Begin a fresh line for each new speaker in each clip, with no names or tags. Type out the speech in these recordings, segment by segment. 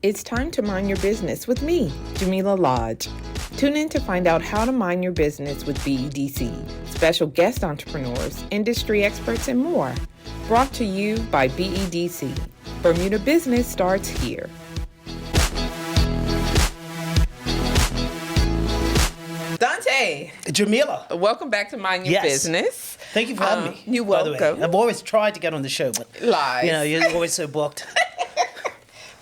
It's time to mind your business with me, Jamillah Lodge. Tune in to find out how to mind your business with BEDC, special guest entrepreneurs, industry experts, and more. Brought to you by BEDC. Bermuda Business starts here. Donte.
Jamillah.
Welcome back to Mind Your Business.
Thank you for having me.
You're welcome.
By the way. I've always tried to get on the show, but
Lies.
You're always so booked.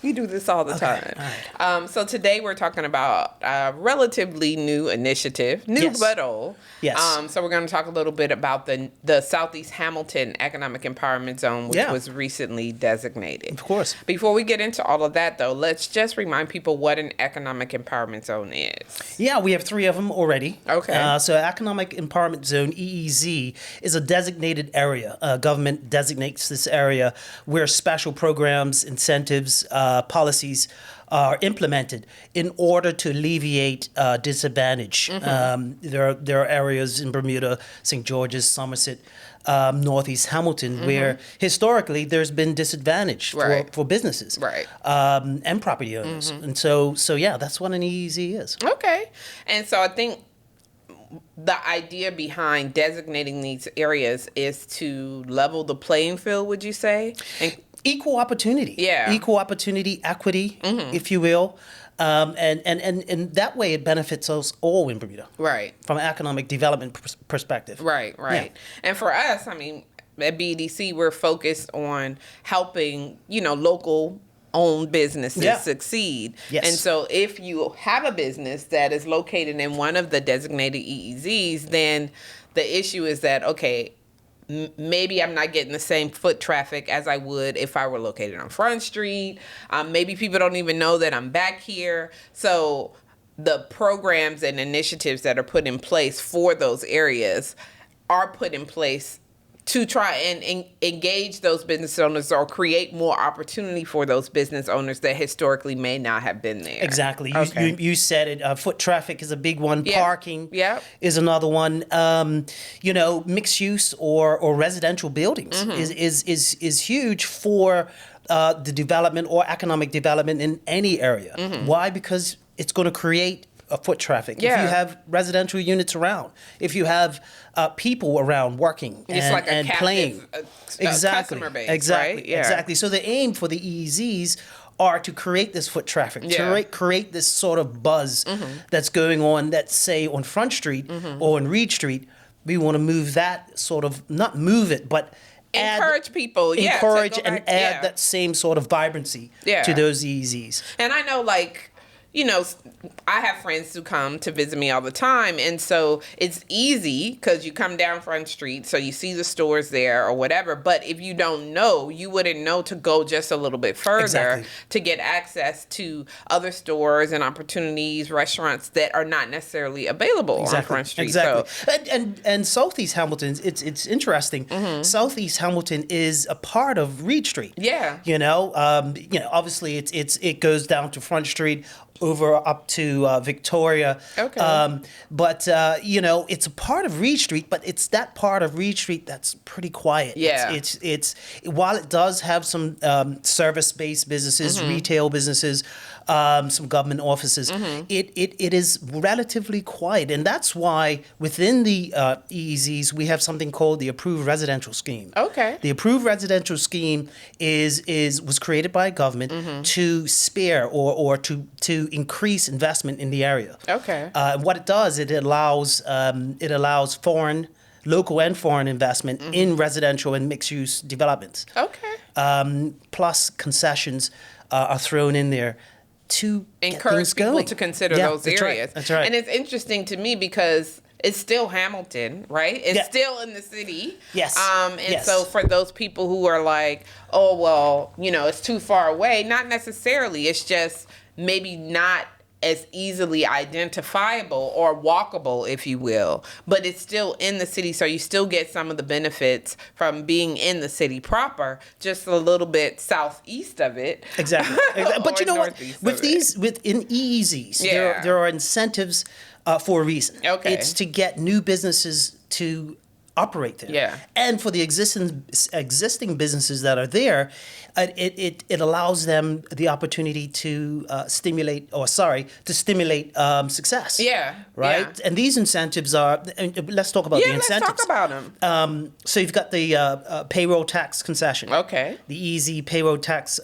We do this all the time. All right. So today we're talking about a relatively new initiative, but old.
Yes.
So we're going to talk a little bit about the Southeast Hamilton Economic Empowerment Zone, which was recently designated.
Of course.
Before we get into all of that, though, let's just remind people what an Economic Empowerment Zone is.
Yeah, we have 3 of them already.
Okay.
So Economic Empowerment Zone, EEZ, is a designated area. Government designates this area where special programs, incentives, policies are implemented in order to alleviate disadvantage. There are areas in Bermuda, St. George's, Somerset, Northeast Hamilton, where historically there's been disadvantage for businesses and property owners. And so that's what an EEZ is.
Okay. And so I think the idea behind designating these areas is to level the playing field, would you say? And
equal opportunity. Yeah. Equal opportunity, equity, if you will. And that way it benefits us all in Bermuda. Right. From an economic development perspective.
Right. Yeah. And for us, I mean, at BDC, we're focused on helping, local owned businesses succeed.
Yes.
And so if you have a business that is located in one of the designated EEZs, then the issue is that, okay, maybe I'm not getting the same foot traffic as I would if I were located on Front Street. Maybe people don't even know that I'm back here. So the programs and initiatives that are put in place for those areas are put in place to try and engage those business owners or create more opportunity for those business owners that historically may not have been there.
Exactly.
Okay.
You said it. Foot traffic is a big one.
Yeah.
Parking is another one. Mixed use or residential buildings is huge for the development or economic development in any area. Why? Because it's going to create a foot traffic.
Yeah.
If you have residential units around, if you have people around working and playing,
customer base, right? Yeah.
Exactly. So the aim for the EEZs are to create this foot traffic, to create this sort of buzz that's going on. That's say on Front Street or on Reed Street. We want to move that sort of, not move it, but
encourage people,
encourage and add that same sort of vibrancy to those EEZs.
And I know, I have friends who come to visit me all the time. And so it's easy because you come down Front Street, so you see the stores there or whatever. But if you don't know, you wouldn't know to go just a little bit further to get access to other stores and opportunities, restaurants that are not necessarily available on Front Street.
Exactly. So, and Southeast Hamilton, it's interesting. Southeast Hamilton is a part of Reed Street.
Yeah.
Obviously it goes down to Front Street, over up to Victoria.
Okay.
But it's a part of Reed Street, but it's that part of Reed Street that's pretty quiet.
Yeah.
It's while it does have some service-based businesses, retail businesses, some government offices, it is relatively quiet. And that's why within the EEZs, we have something called the Approved Residential Scheme.
Okay.
The Approved Residential Scheme was created by government to spare or to increase investment in the area.
Okay.
What it does, it allows local and foreign investment in residential and mixed-use developments.
Okay.
Plus concessions are thrown in there to
encourage people to consider those areas.
That's right.
And it's interesting to me because it's still Hamilton, right? It's still in the city.
Yes.
So for those people who are like, oh, well, it's too far away, not necessarily. It's just maybe not as easily identifiable or walkable, if you will, but it's still in the city, so you still get some of the benefits from being in the city proper, just a little bit southeast of it.
Exactly. But you know what? Within EEZs, there are incentives for a reason.
Okay.
It's to get new businesses to operate there.
Yeah.
And for the existing businesses that are there, it allows them the opportunity to stimulate success.
Yeah.
Right.
Yeah.
And these incentives are. And let's talk about the
Yeah, let's
incentives.
talk about them.
So you've got the payroll tax concession.
Okay.
The EEZ payroll tax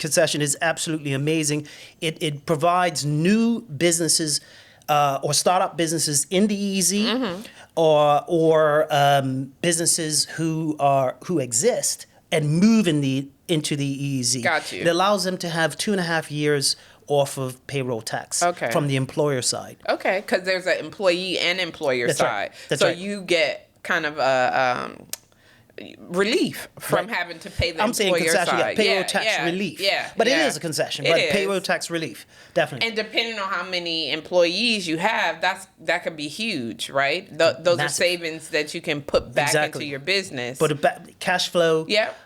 concession is absolutely amazing. It provides new businesses or startup businesses in the EEZ, or businesses who exist and move into the EEZ.
Got you.
It allows them to have 2.5 years off of payroll tax from the employer side.
Okay, because there's an employee and employer
That's
side.
right. That's
so
right.
you get kind of a relief from having to pay the
I'm saying
employer
concession,
side.
payroll tax relief.
Yeah,
But
yeah.
it is a concession.
It
But
is.
payroll tax relief, definitely.
And depending on how many employees you have, that could be huge, right? Those are
Massive.
savings that you can put back
Exactly.
into your business.
Put it back, cash flow.
Yep.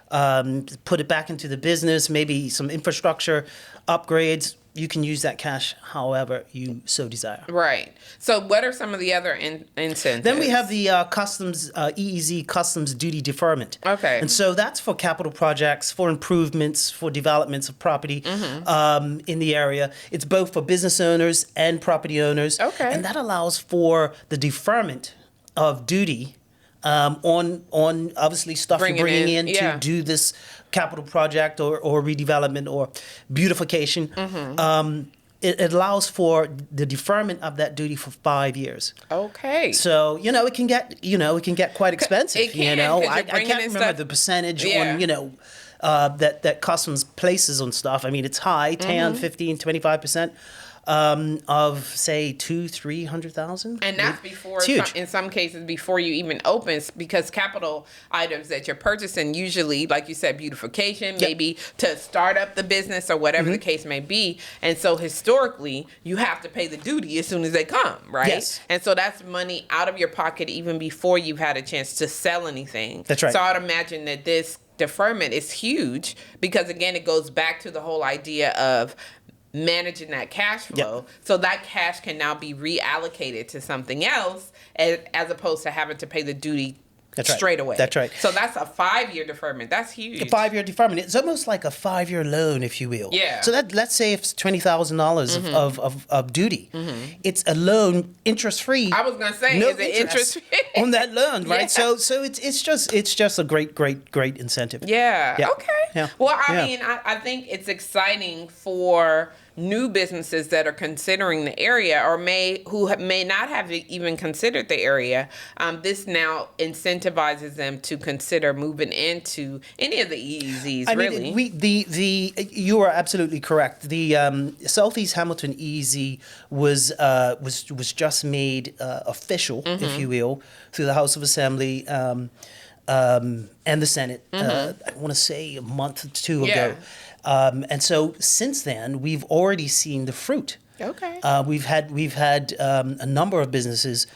Put it back into the business. Maybe some infrastructure upgrades. You can use that cash however you so desire.
Right. So what are some of the other incentives?
Then we have the customs EEZ customs duty deferment.
Okay.
And so that's for capital projects, for improvements, for developments of property in the area. It's both for business owners and property owners.
Okay.
And that allows for the deferment of duty on obviously stuff you're bringing in to do this capital project or redevelopment or beautification. It allows for the deferment of that duty for 5 years.
Okay.
So it can get quite expensive.
It can, 'cause you're
I
bringing
can't
in
remember
stuff-
the percentage
Yeah.
on that customs places on stuff. I mean, it's high, 10, 15, 25%. Of say 200,000-300,000,
And that's before,
it's huge.
in some cases, before you even open, because capital items that you're purchasing usually, like you said, beautification, maybe to start up the business or whatever the case may be. And so historically, you have to pay the duty as soon as they come, right?
Yes.
And so that's money out of your pocket even before you've had a chance to sell anything.
That's right.
So I'd imagine that this deferment is huge because, again, it goes back to the whole idea of managing that cash flow, so that cash can now be reallocated to something else as opposed to having to pay the duty straight away.
That's right.
So that's a 5-year deferment. That's huge.
A 5-year deferment. It's almost like a 5-year loan, if you will.
Yeah.
So let's say it's $20,000 of duty. It's a loan, interest free.
I was gonna say,
no
is it interest
on that loan, right?
Yeah.
So it's just a great incentive.
Yeah.
Yeah.
Okay.
Yeah.
Well, I mean, I think it's exciting for new businesses that are considering the area or may not have even considered the area. This now incentivizes them to consider moving into any of the EEZs.
I
really.
mean, you are absolutely correct. The Southeast Hamilton EEZ was just made official, if you will, through the House of Assembly and the Senate. I want to say a month or two ago. And so since then, we've already seen the fruit.
Okay.
We've had a number of businesses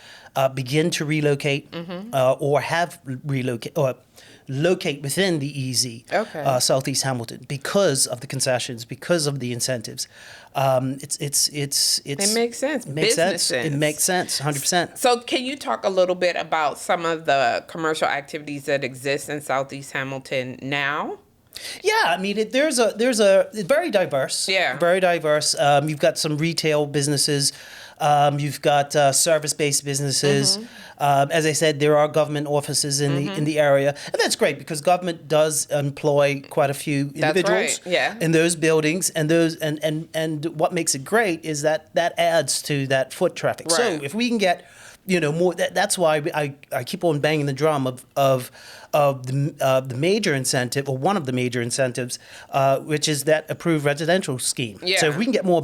begin to relocate or have relocate or locate within the EEZ, Southeast Hamilton, because of the concessions, because of the incentives.
It makes sense.
It makes sense. It makes sense, 100%.
So can you talk a little bit about some of the commercial activities that exist in Southeast Hamilton now?
Yeah, I mean, there's a it's very diverse.
Yeah.
Very diverse. You've got some retail businesses. You've got service-based businesses. As I said, there are government offices in the area, and that's great because government does employ quite a few individuals in those buildings, and and what makes it great is that adds to that foot traffic.
Right.
So if we can get more, that's why I keep on banging the drum of the major incentive, or one of the major incentives, which is that approved residential scheme.
Yeah.
So if we can get more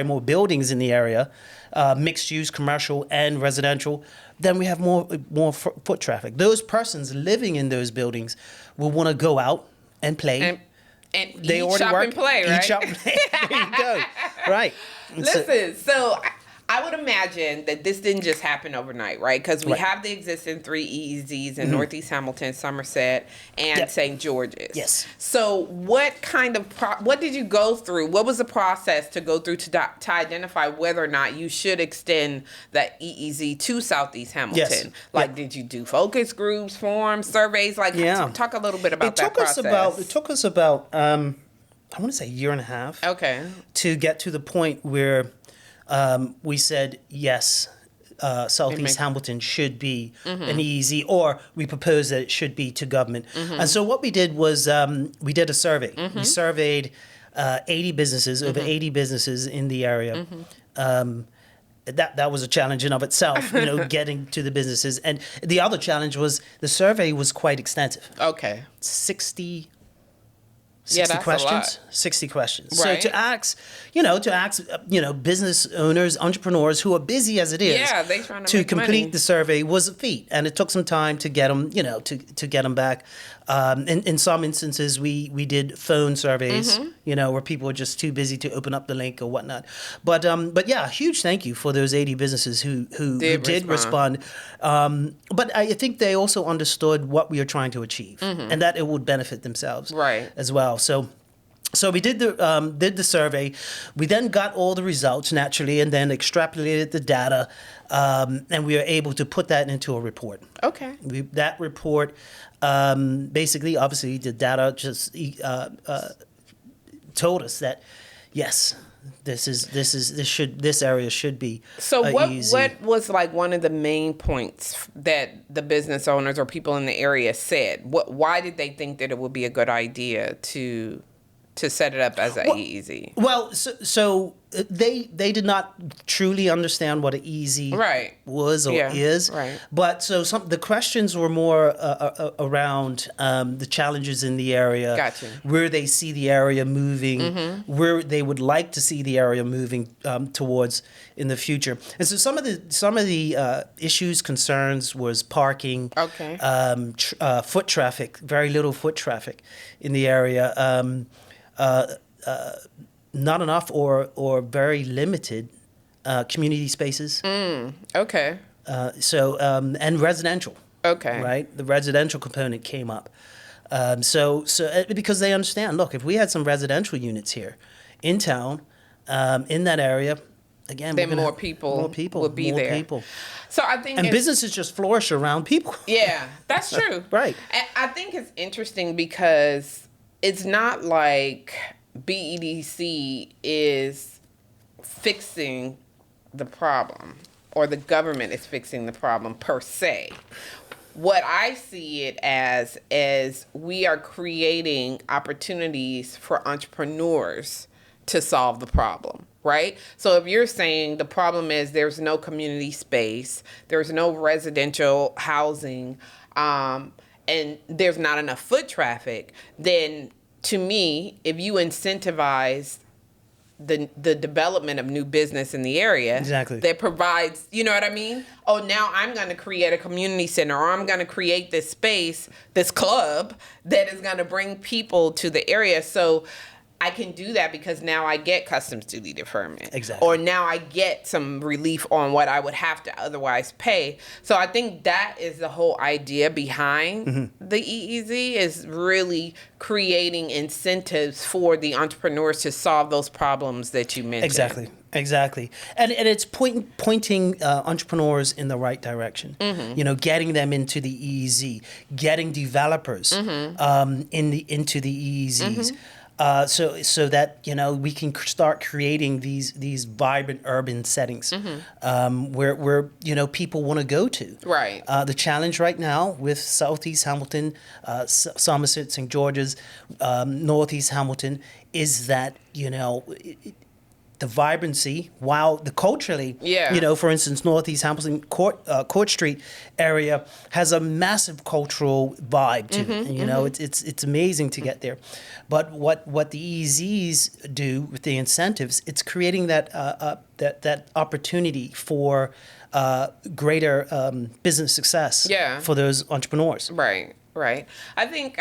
more buildings in the area, mixed use, commercial and residential, then we have more foot traffic. Those persons living in those buildings will want to go out and play.
And
they
eat,
already
shop,
work,
and play, right?
Eat, shop, and play. There you go. Right.
Listen, so I would imagine that this didn't just happen overnight, right? Because we
Right.
have the existing 3 EEZs in Northeast Hamilton, Somerset, and
Yep.
St. George's.
Yes.
So what kind of what did you go through? What was the process to go through to identify whether or not you should extend the EEZ to Southeast Hamilton?
Yes.
Like,
Yep.
did you do focus groups, forums, surveys? Like,
Yeah.
talk a little bit about that process.
It took us about I want to say a year and a half.
Okay.
To get to the point where we said yes. Southeast Hamilton should be an EEZ, or we proposed that it should be to government. And so what we did was we did a survey. We surveyed 80 businesses, over 80 businesses in the area. That was a challenge in of itself, getting to the businesses. And the other challenge was the survey was quite extensive.
Okay.
60
that's
questions.
a lot.
60 questions.
Right.
So to ask business owners, entrepreneurs who are busy as it is,
Yeah, they trying to
to
make
complete
money.
the survey was a feat, and it took some time to get them, to get them back. In some instances, we did phone surveys, where people were just too busy to open up the link or whatnot. But yeah, a huge thank you for those 80 businesses who did respond. But I think they also understood what we are trying to achieve, and that it would benefit themselves,
Right.
as well. So we did the survey. We then got all the results naturally, and then extrapolated the data, and we were able to put that into a report.
Okay.
That report, basically, obviously, the data just told us that yes, this area should be.
So what
EEZ.
what was like one of the main points that the business owners or people in the area said? Why did they think that it would be a good idea to set it up as an EEZ?
Well, so they did not truly understand what an EEZ
Right.
was or
Yeah,
is.
right.
But so the questions were more around the challenges in the area,
Gotcha.
where they see the area moving, where they would like to see the area moving towards in the future. And so some of the issues, concerns was parking,
Okay.
foot traffic, very little foot traffic in the area. Not enough or very limited community spaces.
Okay.
And residential.
Okay.
Right? The residential component came up. So because they understand, look, if we had some residential units here in town, in that area, again,
Then
we're gonna
more
have
people
more people
would be
more
there.
people.
So I think
And
it's-
businesses just flourish around people.
Yeah, that's true.
Right.
And I think it's interesting because it's not like BEDC is fixing the problem or the government is fixing the problem per se. What I see it as is we are creating opportunities for entrepreneurs to solve the problem, right? So if you're saying the problem is there's no community space, there's no residential housing, and there's not enough foot traffic, then to me, if you incentivize the development of new business in the area,
Exactly.
that provides, you know what I mean? Oh, now I'm going to create a community center, or I'm going to create this space, this club that is going to bring people to the area. So I can do that because now I get customs duty deferment.
Exactly.
Or now I get some relief on what I would have to otherwise pay. So I think that is the whole idea behind the EEZ, is really creating incentives for the entrepreneurs to solve those problems that you mentioned.
Exactly. And it's pointing entrepreneurs in the right direction. Getting them into the EEZ, getting developers into the EEZs. So that we can start creating these vibrant urban settings where people want to go to.
Right.
The challenge right now with Southeast Hamilton, Somerset, St. George's, Northeast Hamilton is that the vibrancy, while the culturally, for instance, Northeast Hamilton, Court Street area has a massive cultural vibe to it. It's amazing to get there. But what the EEZs do with the incentives, it's creating that opportunity for greater business success for those entrepreneurs.
Right. I think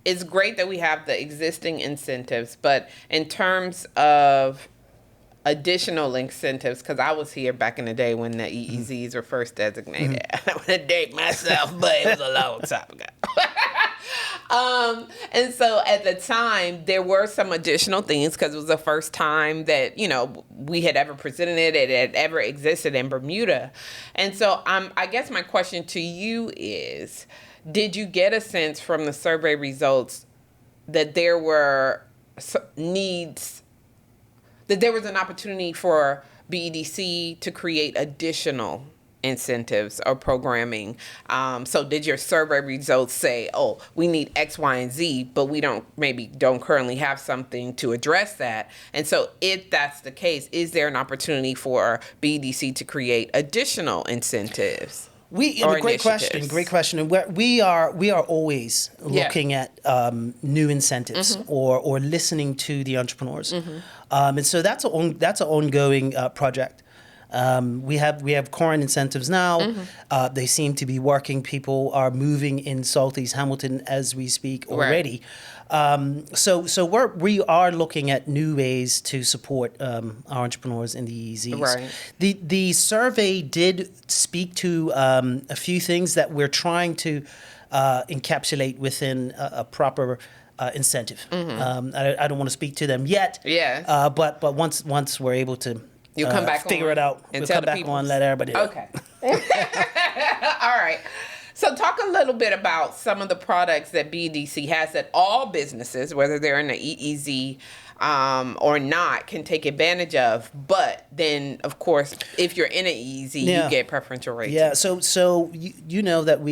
it's great that we have the existing incentives, but in terms of additional incentives, because I was here back in the day when the EEZs were first designated. I want to date myself, but it was a long time ago. And so at the time, there were some additional things because it was the first time that, we had ever presented it. It had ever existed in Bermuda. And so I guess my question to you is, did you get a sense from the survey results that there were needs, that there was an opportunity for BEDC to create additional incentives or programming? So did your survey results say, oh, we need X, Y, and Z, but we don't currently have something to address that? And so if that's the case, is there an opportunity for BEDC to create additional incentives?
Great question. And we are always looking at new incentives or listening to the entrepreneurs, and so that's an ongoing project. We have current incentives now. They seem to be working. People are moving in Southeast Hamilton as we speak already. Right. So we are looking at new ways to support our entrepreneurs in the EEZs.
Right.
The survey did speak to a few things that we're trying to encapsulate within a proper incentive. I don't want to speak to them yet.
Yeah.
But once we're able to.
You'll come back
figure it out.
And
we'll
tell
come
the
back
people.
on, let everybody know.
Okay. All right. So talk a little bit about some of the products that BDC has that all businesses, whether they're in the EEZ or not, can take advantage of. But then, of course, if you're in an EEZ, you get preferential rates.
Yeah. So you know that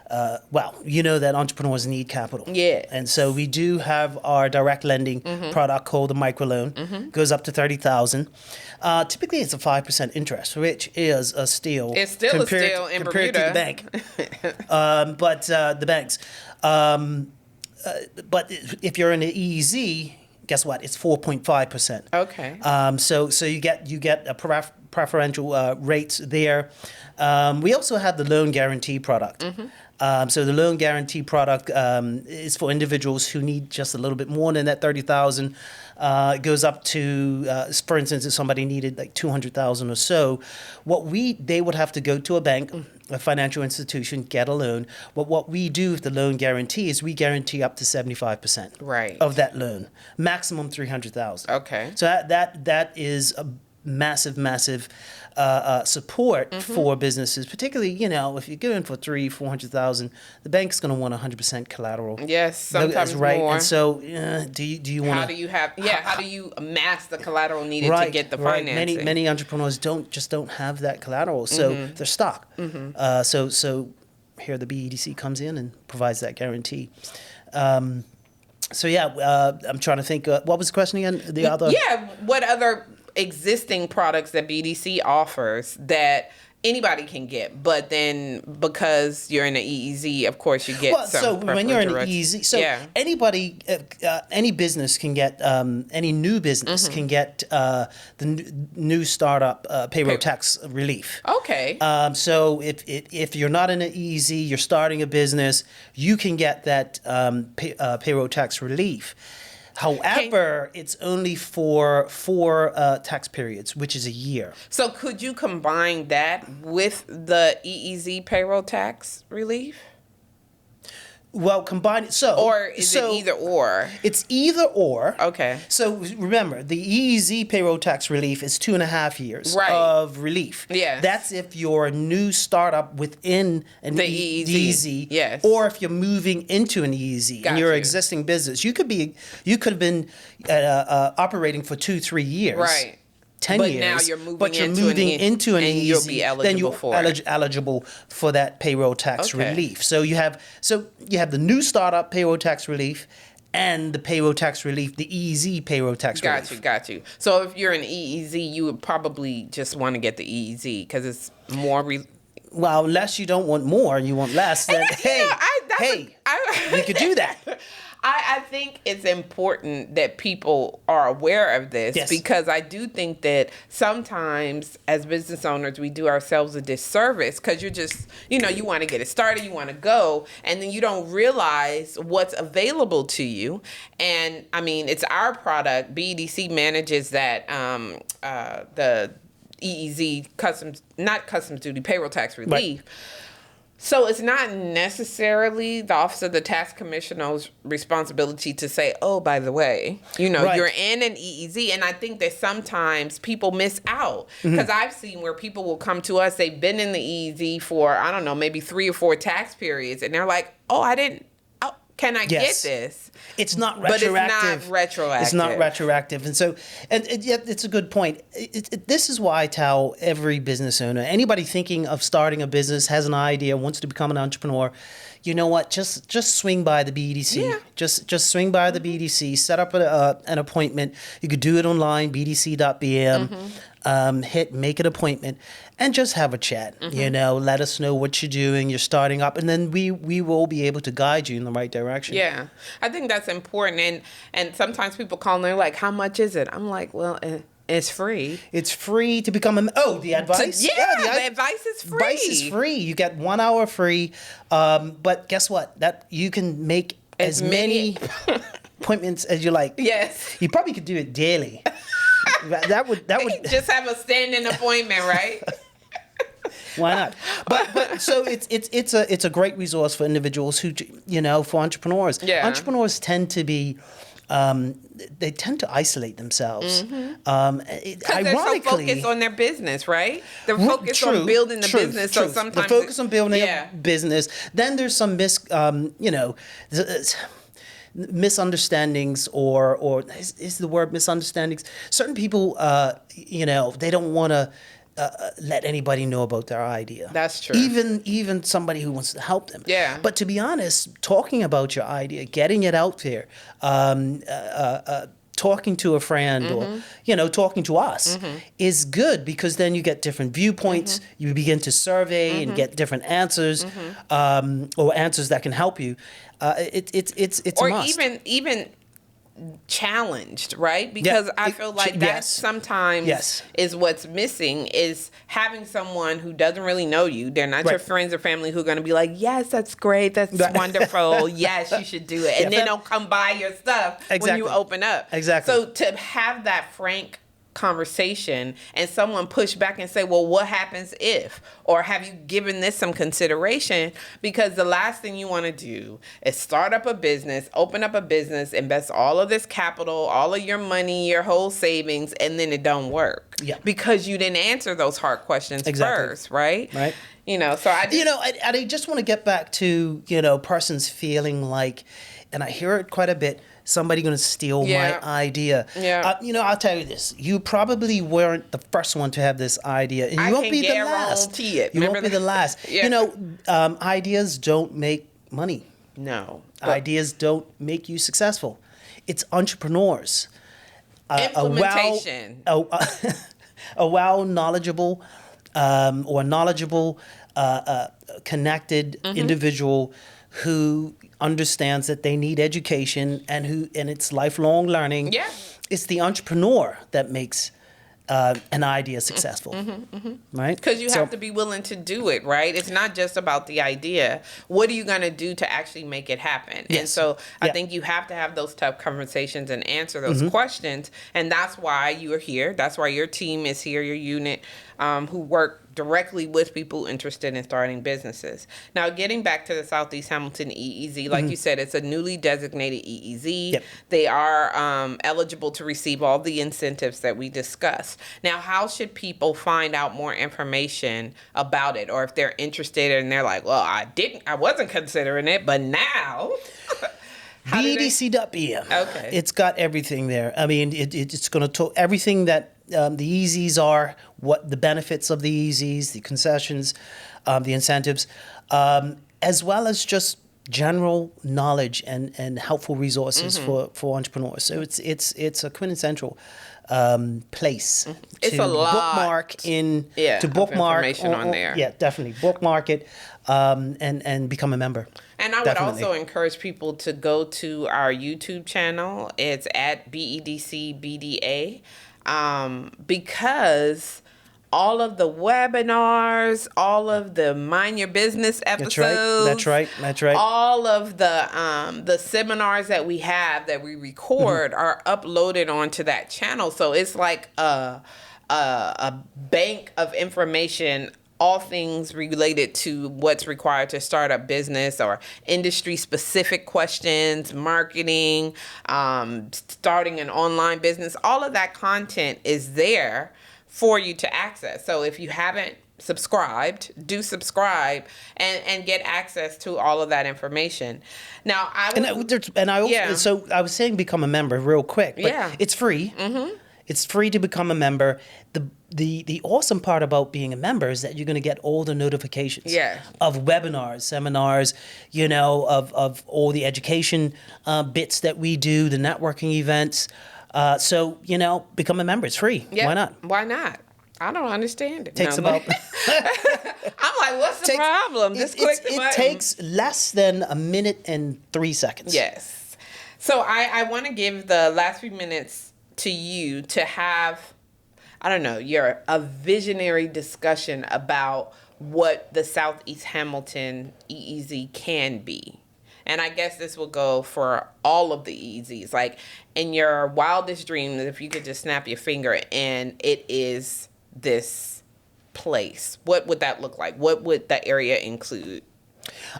that entrepreneurs need capital.
Yeah.
And so we do have our direct lending product called the microloan. Goes up to $30,000. Typically, it's a 5% interest, which is a steal.
It's still a steal in
compared
Bermuda.
to the bank. But the banks. But if you're in the EEZ, guess what? It's 4.5%.
Okay.
So you get a preferential rates there. We also have the loan guarantee product. So the loan guarantee product is for individuals who need just a little bit more than that $30,000. It goes up to, for instance, if somebody needed like $200,000 or so, they would have to go to a bank, a financial institution, get a loan. But what we do with the loan guarantee is we guarantee up to 75% of that loan, maximum $300,000.
Okay.
So that is a massive support for businesses, particularly, if you're going for $300,000-$400,000, the bank's going to want 100% collateral.
Yes, sometimes
right.
more.
And so, do you want?
How do you amass the collateral needed to get the financing?
Many entrepreneurs don't have that collateral, so they're stuck. So here the BEDC comes in and provides that guarantee. I'm trying to think. What was the question again?
What other existing products that BDC offers that anybody can get, but then because you're in an EEZ, of course you get some.
So when you're in an
preferential
EEZ, anybody, any business can get, any new business can get the new startup payroll tax relief.
Okay.
So if you're not in an EEZ, you're starting a business, you can get that payroll tax relief. However, it's only for 4 tax periods, which is a year.
So could you combine that with the EEZ payroll tax relief?
Well, combine it.
Or is it either or?
It's either or.
Okay.
So remember, the EEZ payroll tax relief is 2.5 years of relief.
Yes.
That's if you're a new startup within an EEZ.
Yes.
Or if you're moving into an EEZ in your existing business. You could have been operating for 2-3 years.
Right.
10
but
years,
now you're moving
but you're
into
moving
an
into an
and
EEZ,
you'll be eligible
then you're
for it.
eligible for that payroll tax relief. So you have the new startup payroll tax relief and the payroll tax relief, the EEZ payroll tax relief.
Got you. So if you're an EEZ, you would probably just want to get the EEZ because it's more.
Well, unless you don't want more and you want less, then you could do that.
I think it's important that people are aware of this
Yes.
because I do think that sometimes as business owners, we do ourselves a disservice because you're just, you want to get it started, you want to go, and then you don't realize what's available to you. And I mean, it's our product. BEDC manages that, the EEZ not customs duty, payroll tax relief.
Right.
So it's not necessarily the Office of the Tax Commissioner's responsibility to say, oh, by the way,
Right.
you're in an EEZ. And I think that sometimes people miss out because I've seen where people will come to us, they've been in the EEZ for, I don't know, maybe 3 or 4 tax periods. And they're like, can I
Yes.
get this?
It's not
But
retroactive.
it's not retroactive.
It's not retroactive. And so, yet it's a good point. This is why I tell every business owner, anybody thinking of starting a business, has an idea, wants to become an entrepreneur, you know what? Just swing by the BDC.
Yeah.
Just swing by the BDC, set up an appointment. You could do it online, bdc.bm. Make an appointment and just have a chat. Let us know what you're doing, you're starting up, and then we will be able to guide you in the right direction.
Yeah, I think that's important. And sometimes people call and they're like, how much is it? I'm like, well, it's free.
It's free to become the advice?
The advice is free.
Advice is free. You get 1 hour free. But guess what? That you can make as many appointments as you like.
Yes.
You probably could do it daily. That would
just have a standing appointment, right?
Why not? But so it's a great resource for individuals who for entrepreneurs.
Yeah.
Entrepreneurs tend to be they tend to isolate themselves.
Because they're so focused on their business, right? They're focused on building the business. So sometimes
they focus on building their business. Then there's some misunderstandings or is the word misunderstandings. Certain people, they don't want to let anybody know about their idea.
That's true.
Even somebody who wants to help them.
Yeah.
But to be honest, talking about your idea, getting it out there, talking to a friend or talking to us is good because then you get different viewpoints. You begin to survey and get different answers or answers that can help you. It's
or
a must.
even challenged, right? Because I feel like that sometimes is what's missing is having someone who doesn't really know you. They're not your friends or family who are going to be like, yes, that's great. That's wonderful. Yes, you should do it. And then they'll come buy your stuff when you open up.
Exactly.
So to have that frank conversation and someone push back and say, well, what happens if? Or have you given this some consideration? Because the last thing you want to do is start up a business, open up a business, invest all of this capital, all of your money, your whole savings, and then it don't work.
Yeah.
Because you didn't answer those hard questions first, right?
Right.
So
I just want to get back to, persons feeling like, and I hear it quite a bit, somebody going to steal my idea.
Yeah.
I'll tell you this. You probably weren't the first one to have this idea. And you won't be the last.
It.
You won't be the last.
Yeah.
Ideas don't make money.
No.
Ideas don't make you successful. It's entrepreneurs.
Implementation.
A knowledgeable connected individual who understands that they need education and it's lifelong learning.
Yeah.
It's the entrepreneur that makes an idea successful, right?
Because you have to be willing to do it, right? It's not just about the idea. What are you going to do to actually make it happen?
Yes.
And so I think you have to have those tough conversations and answer those questions. And that's why you are here. That's why your team is here, your unit, who work directly with people interested in starting businesses. Now, getting back to the Southeast Hamilton EEZ, like you said, it's a newly designated EEZ.
Yep.
They are eligible to receive all the incentives that we discussed. Now, how should people find out more information about it? Or if they're interested and they're like, well, I wasn't considering it, but now...
BDC.bm.
Okay.
It's got everything there. I mean, it's going to talk everything that the EEZs are, what the benefits of the EEZs, the concessions, the incentives, as well as just general knowledge and helpful resources for entrepreneurs. So it's a quintessential place
It's
to
a lot,
bookmark
of information on there.
Yeah, definitely bookmark it and become a member.
And I would
Definitely.
also encourage people to go to our YouTube channel. It's at BEDCBDA, because all of the webinars, all of the Mind Your Business episodes.
That's right.
All of the seminars that we have that we record are uploaded onto that channel. So it's like a bank of information, all things related to what's required to start a business or industry specific questions, marketing, starting an online business. All of that content is there for you to access. So if you haven't subscribed, do subscribe and get access to all of that information. Now,
So I was saying become a member real quick, but it's free. It's free to become a member. The awesome part about being a member is that you're going to get all the notifications of webinars, seminars, of all the education bits that we do, the networking events. So, become a member. It's free.
Yeah.
Why not?
Why not? I don't understand it.
Takes about...
I'm like, what's the problem? Just click the button.
It takes less than a minute and 3 seconds.
Yes. So I want to give the last few minutes to you to have, I don't know, a visionary discussion about what the Southeast Hamilton EEZ can be. And I guess this will go for all of the EEZs. Like, in your wildest dreams, if you could just snap your finger and it is this place, what would that look like? What would the area include?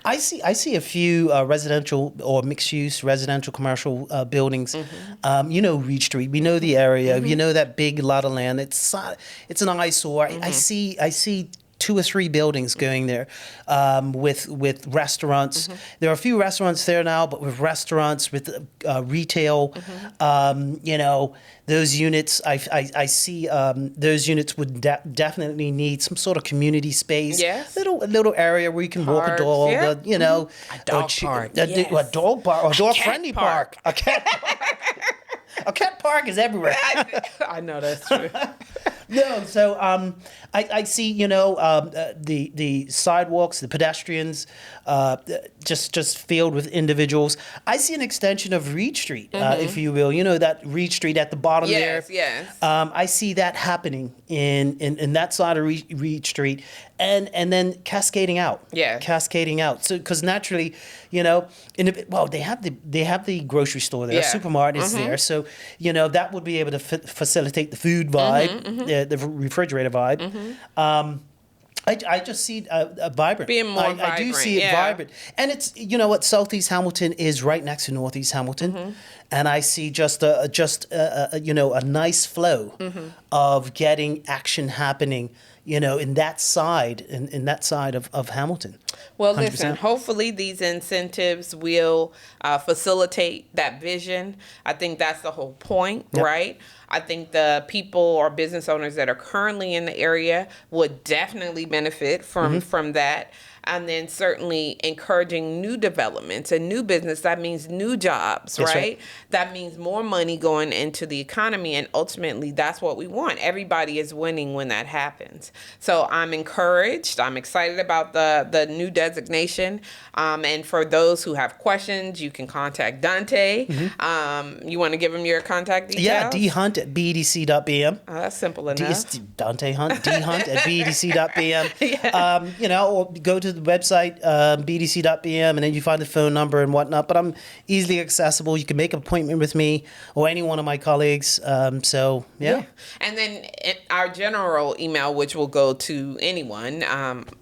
I see a few residential or mixed-use residential commercial buildings. Reach Street. We know the area. You know that big lot of land. It's an eyesore. I see 2 or 3 buildings going there with restaurants. There are a few restaurants there now, but with restaurants, with retail, those units, I see those units would definitely need some sort of community space.
Yes.
A little area where you can walk a dog,
yeah.
a
dog park.
a dog park, or a dog-friendly park. A cat park. A cat park is everywhere.
I know that's true.
No, so I see the sidewalks, the pedestrians, just filled with individuals. I see an extension of Reed Street, if you will. That Reed Street at the bottom there.
Yes.
I see that happening in that side of Reed Street, and then cascading out.
Yeah.
Cascading out. So because naturally, they have the grocery store there, supermarket is there, so that would be able to facilitate the food vibe. The refrigerator vibe. I just see a vibrant.
Being more vibrant.
I do see it vibrant. And it's, what Southeast Hamilton is right next to Northeast Hamilton. And I see just a nice flow of getting action happening, in that side, in that side of Hamilton.
Well,
100%.
listen, hopefully these incentives will facilitate that vision. I think that's the whole point, right? I think the people or business owners that are currently in the area would definitely benefit from that. And then certainly encouraging new developments and new business. That means new jobs,
That's
right? That means more money going into the economy. And ultimately, that's what we want. Everybody is winning when that happens. So I'm encouraged. I'm excited about the new designation. And for those who have questions, you can contact Donte. You want to give him your contact details?
Yeah, dhunt at bedc.bm.
Oh, that's simple enough.
Donte Hunt, dhunt at bedc.bm. Or go to the website, bdc.bm, and then you find the phone number and whatnot. But I'm easily accessible. You can make an appointment with me or any one of my colleagues. So, yeah.
And then our general email, which will go to anyone,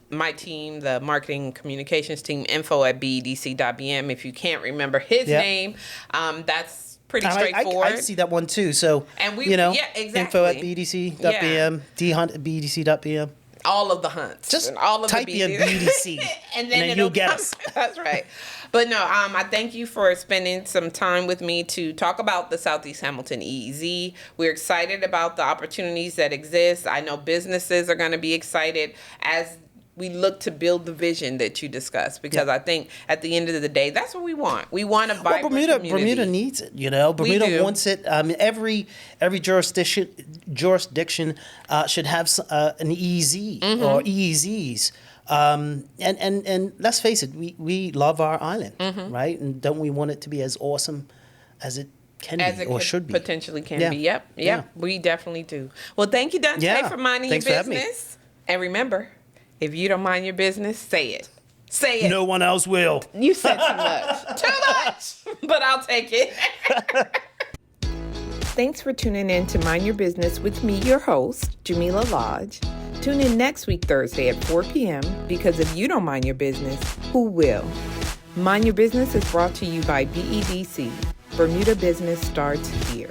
my team, the marketing communications team, info@bedc.bm. If you can't remember his name, that's pretty straightforward.
I see that one too. So,
and exactly.
info@bedc.bm, dhunt at bedc.bm.
All of the hunts.
Just
all of
type
the
in BDC,
and then
you'll get us.
That's right. But no, I thank you for spending some time with me to talk about the Southeast Hamilton EEZ. We're excited about the opportunities that exist. I know businesses are going to be excited as we look to build the vision that you discussed, because I think at the end of the day, that's what we want. We want a vibrant community.
Bermuda needs it. Bermuda wants it. I mean, every jurisdiction should have an EEZ or EEZs. And let's face it, we love our island, right? And don't we want it to be as awesome as it can be or should be?
Potentially can be. Yep. We definitely do. Well, thank you, Donte, for minding your business. And remember, if you don't mind your business, say it. Say it.
No one else will.
You said too much. Too much. But I'll take it. Thanks for tuning in to Mind Your Business with me, your host, Jamillah Lodge. Tune in next week, Thursday at 4 p.m. because if you don't mind your business, who will? Mind Your Business is brought to you by BEDC. Bermuda Business starts here.